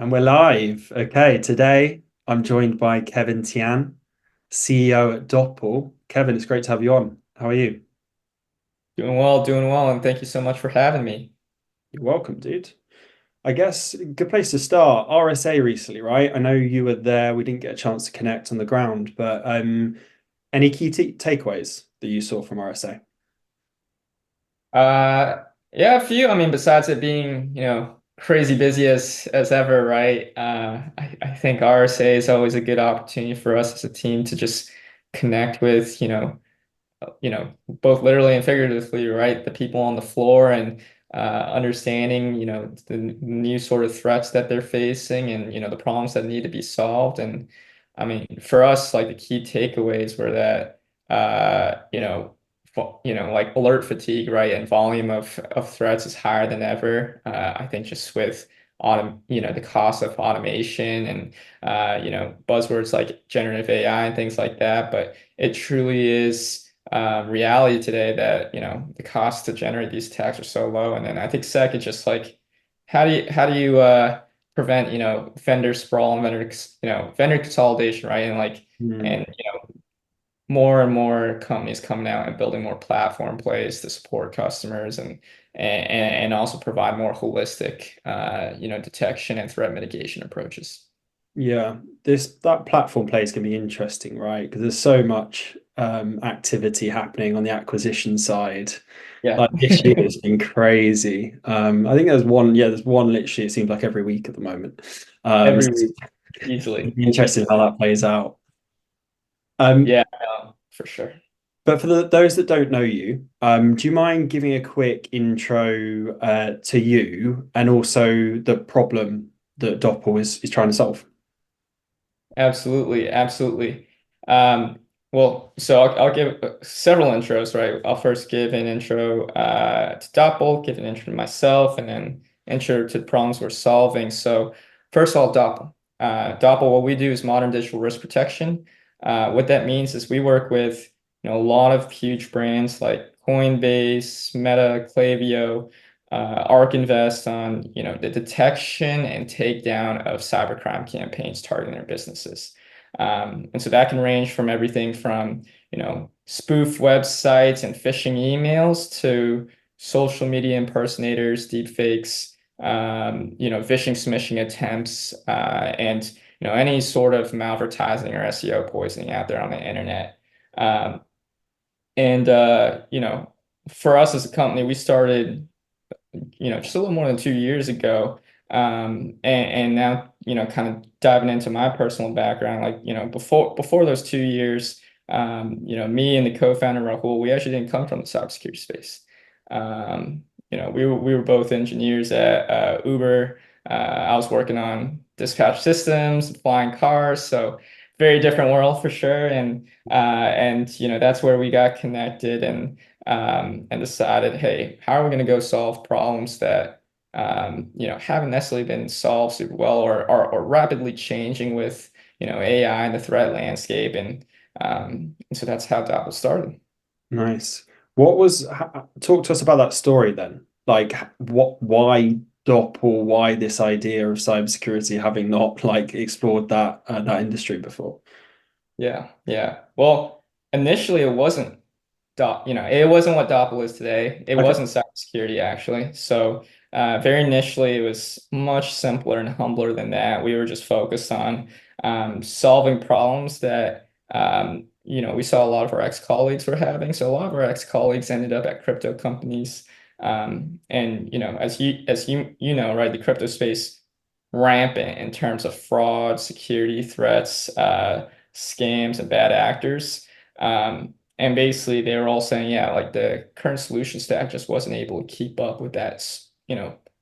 And we're live. Okay, today I'm joined by Kevin Tian, CEO at Doppel. Kevin, it's great to have you on. How are you? Doing well, and thank you so much for having me. You're welcome, dude. I guess a good place to start. RSA recently, right? I know you were there. We didn't get a chance to connect on the ground, but any key t takeaways that you saw from RSA? Yeah, a few. I mean, besides it being, crazy busy as ever, right? I think RSA is always a good opportunity for us as a team to just connect with, both literally and figuratively, right? The people on the floor and understanding, the new sort of threats that they're facing and, the problems that need to be solved. And I mean, for us, like the key takeaways were that, like alert fatigue, right? And volume of threats is higher than ever. I think just with the cost of automation and, buzzwords like generative AI and things like that. But it truly is reality today that the cost to generate these attacks are so low. And then I think second, just like how do you prevent vendor sprawl and vendor consolidation, right? And like Hmm. and more and more companies coming out and building more platform plays to support customers and also provide more holistic detection and threat mitigation approaches. Yeah, this that platform plays can be interesting, right? Because there's so much activity happening on the acquisition side. Yeah. Like this year has been crazy. I think there's one, yeah, there's one literally, it seems like every week at the moment. Every So week, easily. it'll be interesting how Easily. that plays out. Um, Yeah, no, for sure. but for those that don't know you, do you mind giving a quick intro to you and also the problem that Doppel is trying to solve? Absolutely, absolutely. Um, well, so I'll give several intros, right? I'll first give an intro to Doppel, give an intro to myself, and then intro to the problems we're solving. So first of all, Doppel. Doppel, what we do is modern digital risk protection. What that means is we work with a lot of huge brands like Coinbase, Meta, Klaviyo, ARK Invest on the detection and takedown of cybercrime campaigns targeting their businesses. And so that can range from everything from spoof websites and phishing emails to social media impersonators, deepfakes, phishing smishing attempts, and any sort of malvertising or SEO poisoning out there on the internet. Um, and for us as a company, we started just a little more than 2 years ago. And now, kind of diving into my personal background, like, before those 2 years, me and the co-founder Rahul, we actually didn't come from the cybersecurity space. We were both engineers at Uber. I was working on dispatch systems, flying cars, so very different world for sure. And that's where we got connected and decided, hey, how are we going to go solve problems that haven't necessarily been solved super well or are rapidly changing with AI and the threat landscape, and so that's how Doppel started. Nice. What was, talk to us about that story then. Like, why Doppel, why this idea of cybersecurity, having not like explored that industry before? Yeah, yeah. Well, initially it wasn't it wasn't what Doppel is today. It Okay. wasn't cybersecurity actually. So very initially, it was much simpler and humbler than that. We were just focused on solving problems that we saw a lot of our ex-colleagues were having. So a lot of our ex-colleagues ended up at crypto companies. And as you know, right, the crypto space rampant in terms of fraud, security threats, scams, and bad actors. And basically, they were all saying, yeah, like the current solution stack just wasn't able to keep up with that,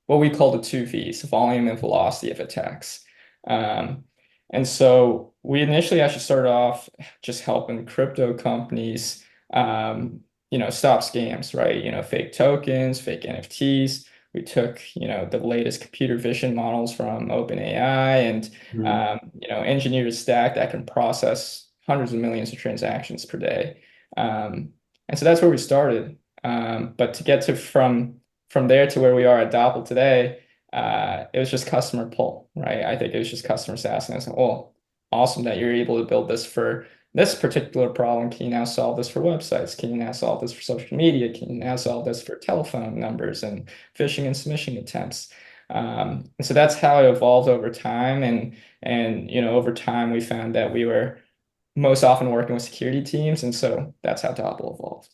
what we call the two V's, volume and velocity of attacks. Um, and so we initially actually started off just helping crypto companies, stop scams, right? Fake tokens, fake NFTs. We took, the latest computer vision models from OpenAI and, Mm. engineered a stack that can process hundreds of millions of transactions per day. And so that's where we started. But to get to from there to where we are at Doppel today, it was just customer pull, right? I think it was just customers asking us, "Oh, awesome that you're able to build this for this particular problem. Can you now solve this for websites? Can you now solve this for social media? Can you now solve this for telephone numbers and phishing and smishing attempts?" And so that's how it evolved over time. And over time we found that we were most often working with security teams, and so that's how Doppel evolved.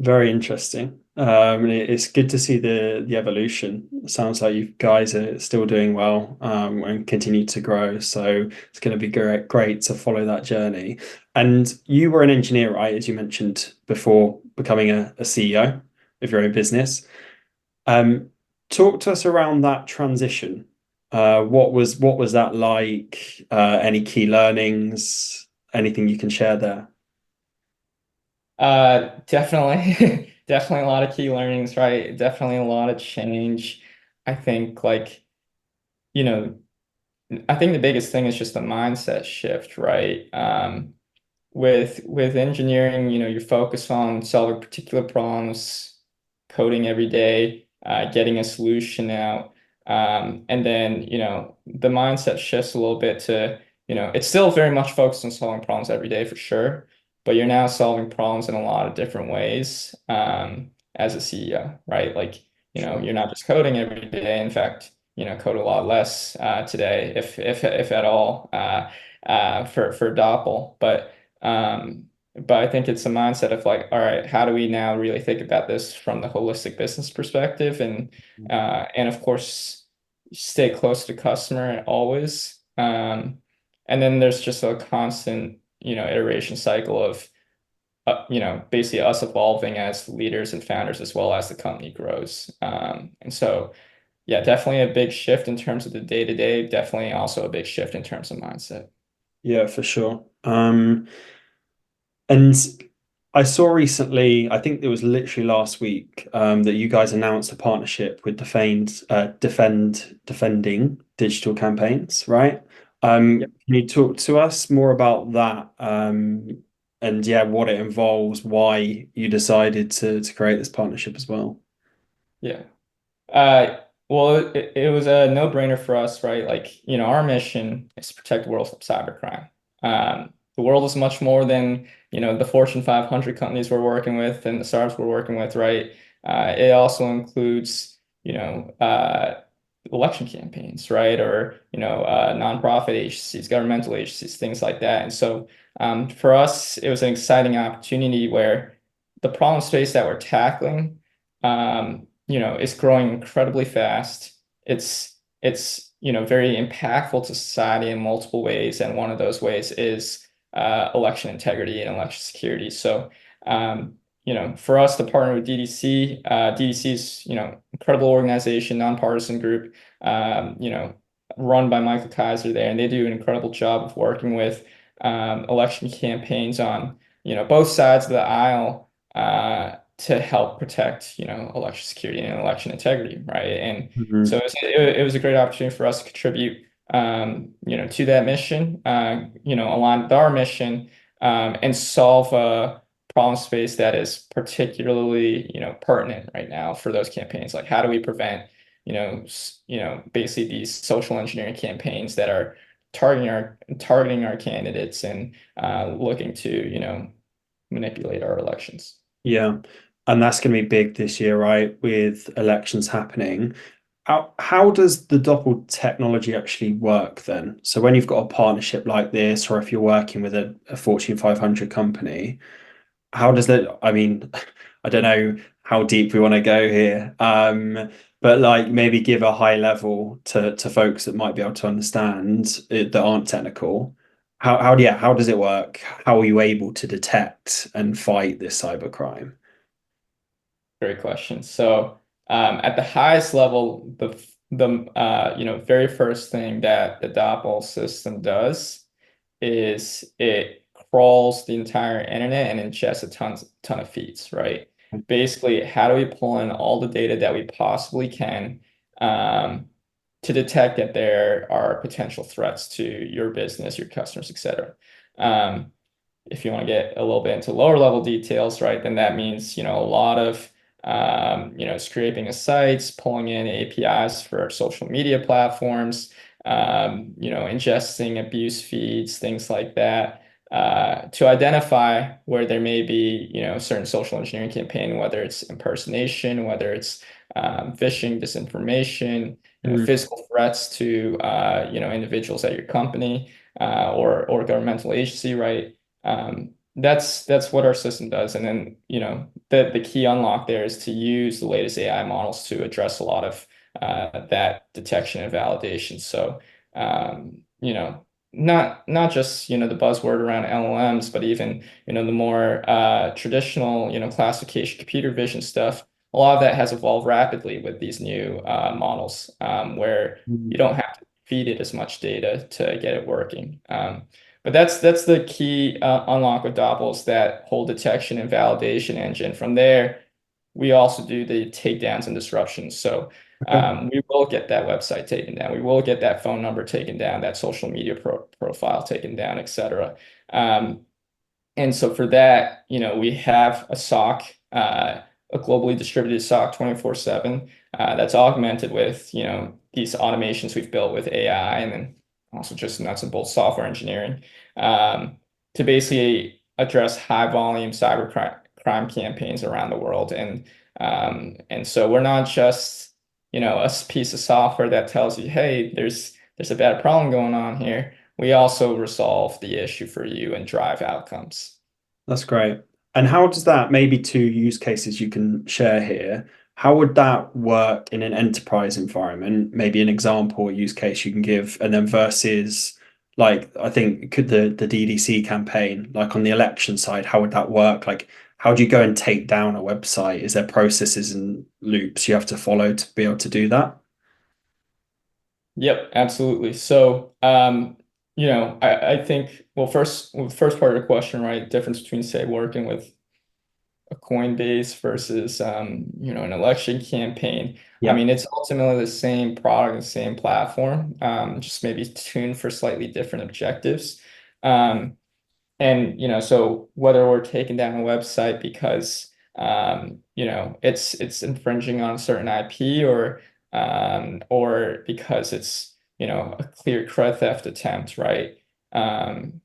Very interesting. And it's good to see the evolution. It sounds like you guys are still doing well, and continue to grow. So it's going to be great to follow that journey. And you were an engineer, right? As you mentioned before, becoming a CEO of your own business. Um, Talk to us around that transition. What was that like? Any key learnings? Anything you can share there? Definitely, definitely a lot of key learnings, right? Definitely a lot of change. I think you know, I think the biggest thing is just the mindset shift, right? With engineering, you're focused on solving particular problems, coding every day, getting a solution out. And then, the mindset shifts a little bit to, it's still very much focused on solving problems every day for sure, but you're now solving problems in a lot of different ways, as a CEO, right? Like, Sure. you're not just coding every day. In fact, code a lot less today, if at all, for Doppel. But I think it's a mindset of like, all right, how do we now really think about this from the holistic business perspective, and of course stay close to customer always. And then there's just a constant, iteration cycle of basically us evolving as leaders and founders as well as the company grows. And so yeah, definitely a big shift in terms of the day-to-day, definitely also a big shift in terms of mindset. Yeah, for sure. And I saw recently, I think it was literally last week, that you guys announced a partnership with defending digital campaigns, right? Can you talk to us more about that? And yeah, what it involves, why you decided to create this partnership as well? Yeah. Well, it was a no-brainer for us, right? Like, our mission is to protect the world from cybercrime. The world is much more than, the Fortune 500 companies we're working with and the startups we're working with, right? It also includes, election campaigns, right? Or, nonprofit agencies, governmental agencies, things like that. And so, for us, it was an exciting opportunity where the problem space that we're tackling, is growing incredibly fast. It's very impactful to society in multiple ways, and one of those ways is election integrity and election security. So, for us to partner with DDC, DDC is, incredible organization, nonpartisan group, run by Michael Kaiser there, and they do an incredible job of working with election campaigns on, both sides of the aisle, to help protect, election security and election integrity, right? And so Mhm. it was a great opportunity for us to contribute, to that mission, align with our mission, and solve a problem space that is particularly, pertinent right now for those campaigns. Like, how do we prevent, basically these social engineering campaigns that are targeting our candidates and looking to, manipulate our elections. Yeah. And that's going to be big this year, right? With elections happening. How does the Doppel technology actually work then? So when you've got a partnership like this, or if you're working with a Fortune 500 company, how does that, I mean, I don't know how deep we want to go here, but like maybe give a high level to folks that might be able to understand it, that aren't technical. How does it work? How are you able to detect and fight this Great question. So, at the highest level, the very first thing that the Doppel system does is it crawls the entire internet and ingests a ton of feeds, right? Basically, how do we pull in all the data that we possibly can, um, to detect that there are potential threats to your business, your customers, etc. If you want to get a little bit into lower level details, right, then that means, a lot of scraping of sites, pulling in APIs for social media platforms, ingesting abuse feeds, things like that, to identify where there may be, certain social engineering campaign, whether it's impersonation, whether it's phishing, disinformation, Mm. physical threats to, individuals at your company, or governmental agency, right? That's what our system does. And then, the key unlock there is to use the latest AI models to address a lot of that detection and validation. So, not just, the buzzword around LLMs, but even, the more traditional, classification, computer vision stuff. A lot of that has evolved rapidly with these new models, where you Mm. don't have to feed it as much data to get it working. But that's the key unlock with Doppels, that whole detection and validation engine. From there, we also do the takedowns and disruptions. So Okay. we will get that website taken down. We will get that phone number taken down, that social media profile taken down, etc. Um, and so for that, we have a SOC, a globally distributed SOC 24/7, that's augmented with, these automations we've built with AI, and then also just nuts and bolts software engineering, um, to basically address high volume crime campaigns around the world. And so we're not just, a piece of software that tells you, hey, there's a bad problem going on here. We also resolve the issue for you and drive outcomes. That's great. And how does that, maybe two use cases you can share here, how would that work in an enterprise environment? Maybe an example or use case you can give, and then versus like I think could the DDC campaign, like on the election side, how would that work? Like how do you go and take down a website? Is there processes and loops you have to follow to be able to do that? Yep, absolutely. So, I think, well, the first part of your question, right? Difference between, say, working with a Coinbase versus, an election campaign. I Yeah. mean, it's ultimately the same product, the same platform, just maybe tuned for slightly different objectives. Um, and so whether we're taking down a website because it's infringing on a certain IP, or because it's a clear cred theft attempt, right? Um,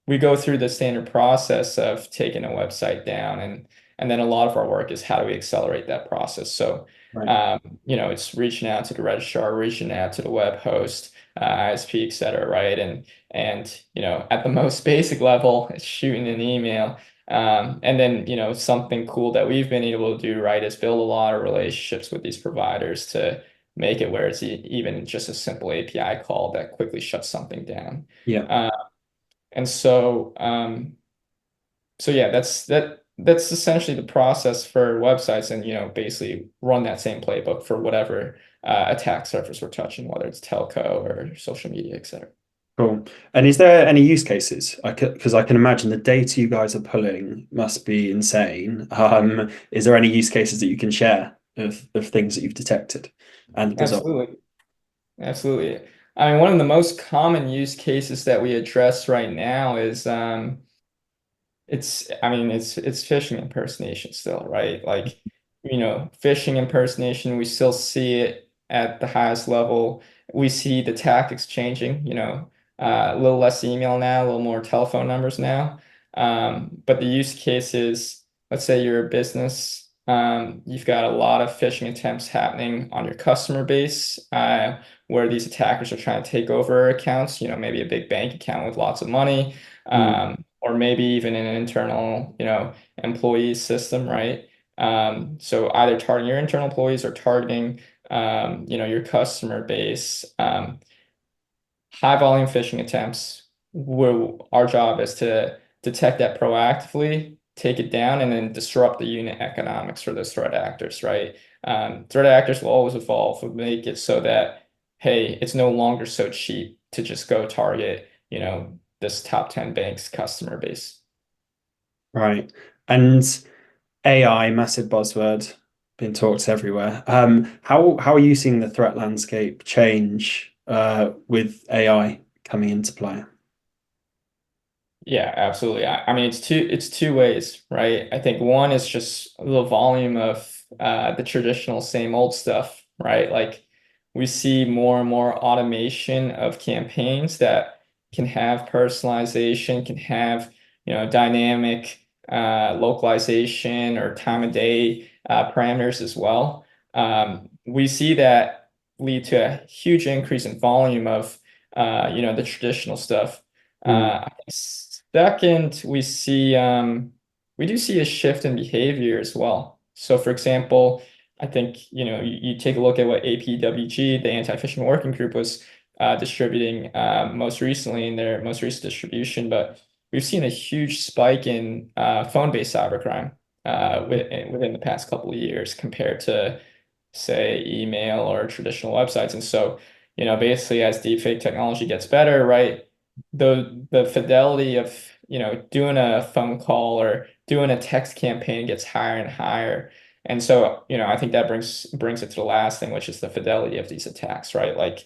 we go through the standard process of taking a website down, and then a lot of our work is how do we accelerate that process. So Right. it's reaching out to the registrar, reaching out to the web host, ISP, et cetera, right? And at the most basic level, it's shooting an email. And then, something cool that we've been able to do, right, is build a lot of relationships with these providers to make it where it's even just a simple API call that quickly shuts something down. Yeah. Uh, and so yeah, that's essentially the process for websites, and basically run that same playbook for whatever attack surface we're touching, whether it's telco or social media, et cetera. Cool. And is there any use cases? Because I can imagine the data you guys are pulling must be insane. Is there any use cases that you can share of things that you've detected and resolved? Absolutely. Absolutely. I mean, one of the most common use cases that we address right now is it's phishing impersonation still, right? Like, phishing impersonation, we still see it at the highest level. We see the tactics changing, a little less email now, a little more telephone numbers now. But the use case is, let's say you're a business, you've got a lot of phishing attempts happening on your customer base, where these attackers are trying to take over accounts, maybe a big bank account with lots of money, Mm. or maybe even in an internal, employee system, right? So either targeting your internal employees or targeting, your customer base. High volume phishing attempts, where our job is to detect that proactively, take it down, and then disrupt the unit economics for those threat actors, right? Threat actors will always evolve and make it so that, hey, it's no longer so cheap to just go target, this top 10 banks customer base. Right. And AI, massive buzzword, being talked everywhere. How are you seeing the threat landscape change with AI coming into play? Yeah, absolutely. I mean, it's two ways, right? I think one is just the volume of the traditional same old stuff, right? Like we see more and more automation of campaigns that can have personalization, can have, dynamic localization or time of day parameters as well. We see that lead to a huge increase in volume of, the traditional stuff. Mm. Second, we do see a shift in behavior as well. So, for example, I think, you take a look at what APWG, the Anti-Phishing Working Group, was distributing most recently in their most recent distribution, but we've seen a huge spike in phone-based cybercrime within the past couple of years compared to, say, email or traditional websites. And so, basically as deepfake technology gets better, right, the fidelity of, doing a phone call or doing a text campaign gets higher and higher. And so, I think that brings it to the last thing, which is the fidelity of these attacks, right? Like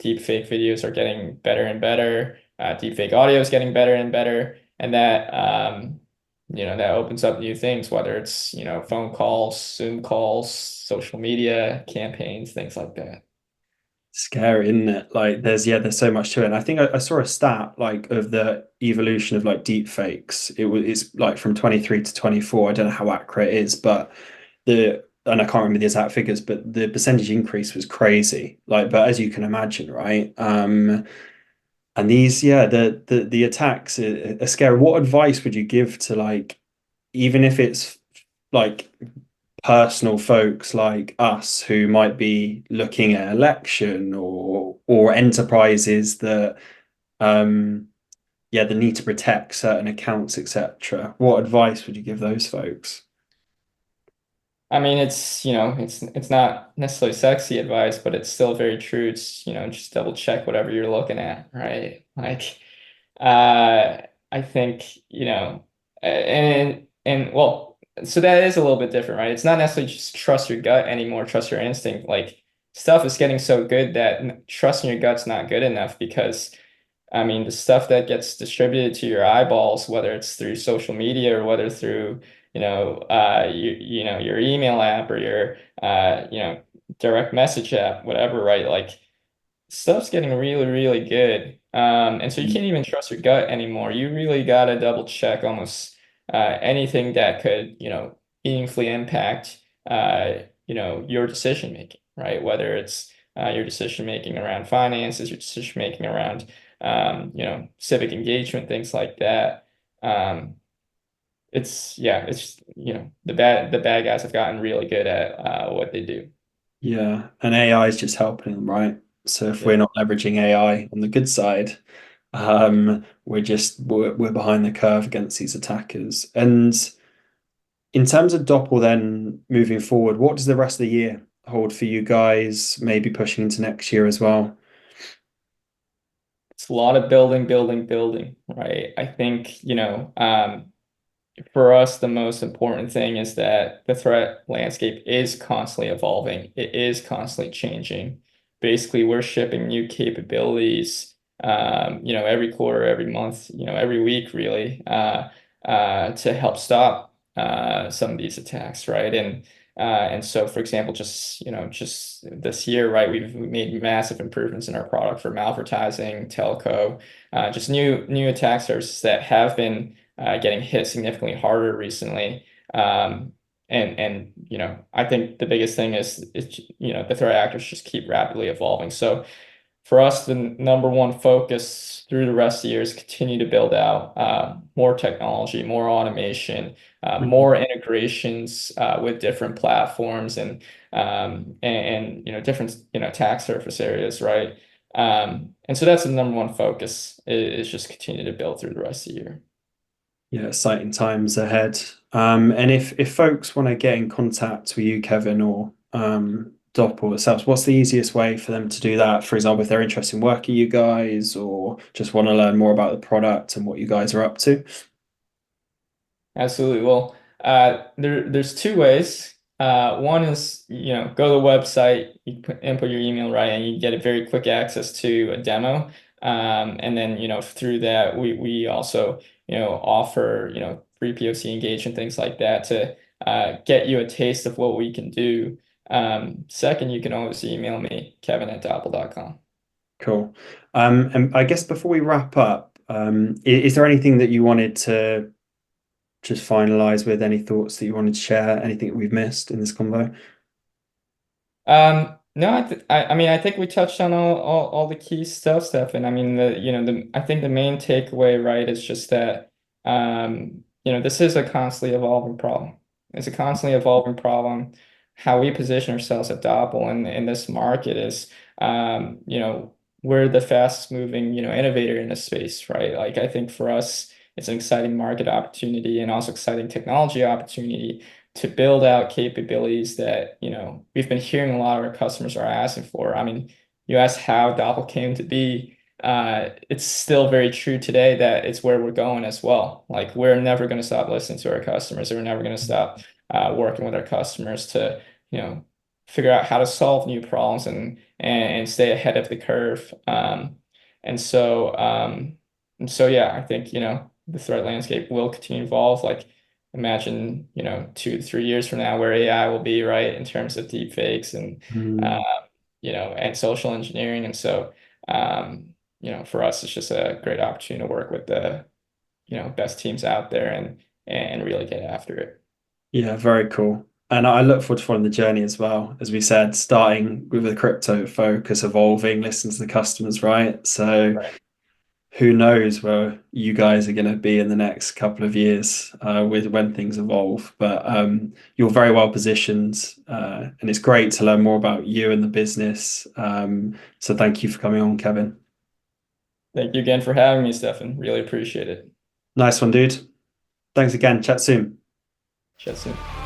deepfake videos are getting better and better, deepfake audio is getting better and better, and that opens up new things, whether it's, phone calls, Zoom calls, social media campaigns, things like that. Scary, isn't it? Like there's so much to it. And I think I saw a stat like of the evolution of like deep fakes. It's like from 23 to 24. I don't know how accurate it is, but and I can't remember the exact figures, but the percentage increase was crazy. Like, but as you can imagine, right? And these, yeah, the attacks are scary. What advice would you give to like, even if it's like personal folks like us who might be looking at election or enterprises that yeah, the need to protect certain accounts, etc. What advice would you give those folks? I mean, it's not necessarily sexy advice, but it's still very true. It's, just double check whatever you're looking at, right? Like, I think, and well, so that is a little bit different, right? It's not necessarily just trust your gut anymore, trust your instinct. Like, stuff is getting so good that trusting your gut's not good enough because I mean, the stuff that gets distributed to your eyeballs, whether it's through social media or whether through, your email app or your, direct message app, whatever, right? Like stuff's getting really, really good. And so you can't even trust your gut anymore. You really got to double check almost anything that could, meaningfully impact, your decision making, right? Whether it's your decision making around finances, your decision making around, civic engagement, things like that. Um, it's the bad guys have gotten really good at what they do. Yeah, and AI is just helping them, right? So if we're Yeah. not leveraging AI on the good side, we're behind the curve against these attackers. And in terms of Doppel, then moving forward, what does the rest of the year hold for you guys? Maybe pushing into next year as well. It's a lot of building, building, building, right? I think, for us, the most important thing is that the threat landscape is constantly evolving. It is constantly changing. Basically, we're shipping new capabilities, every quarter, every month, every week, really, to help stop some of these attacks, right? And so, for example, just this year, right, we've made massive improvements in our product for malvertising, telco, just new attack surfaces that have been getting hit significantly harder recently. And I think the biggest thing is the threat actors just keep rapidly evolving. So for us, the number one focus through the rest of the year is continue to build out more technology, more automation, Mhm. more integrations with different platforms and different attack surface areas, right? And so that's the number one focus is just continue to build through the rest of the year. Yeah, exciting times ahead. And if folks want to get in contact with you, Kevin, or Doppel themselves, what's the easiest way for them to do that? For example, if they're interested in working with you guys or just want to learn more about the product and what you guys are up to. Absolutely. Well, there's two ways. One is, go to the website, you input your email right, and you get a very quick access to a demo. And then, through that, we also, offer, free POC engagement, things like that to get you a taste of what we can do. Second, you can always email me, kevin@doppel.com. Cool. And I guess before we wrap up, is there anything that you wanted to just finalize with? Any thoughts that you wanted to share? Anything that we've missed in this convo? No, I mean, I think we touched on all the key stuff, Stefan. I mean, I think the main takeaway, right, is just that, this is a constantly evolving problem. It's a constantly evolving problem. How we position ourselves at Doppel in this market is, we're the fastest moving, innovator in this space, right? Like, I think for us, it's an exciting market opportunity and also exciting technology opportunity to build out capabilities that, we've been hearing a lot of our customers are asking for. I mean, you asked how Doppel came to be. It's still very true today that it's where we're going as well. Like we're never going to stop listening to our customers. We're never going to stop working with our customers to, you know, figure out how to solve new problems and stay ahead of the curve. And so yeah, I think, the threat landscape will continue to evolve. Like imagine, 2 to 3 years from now where AI will be, right, in terms of deep fakes and Mm, and social engineering. And so for us, it's just a great opportunity to work with the, best teams out there and really get after it. yeah, very cool. And I look forward to following the journey as well. As we said, starting with a crypto focus, evolving, listening to the customers, right? So Right. who knows where you guys are going to be in the next couple of years with when things evolve. But you're very well positioned, and it's great to learn more about you and the business. So thank you for coming on, Kevin. Thank you again for having me, Stefan. Really appreciate it. Nice one, dude. Thanks again. Chat soon. Chat soon.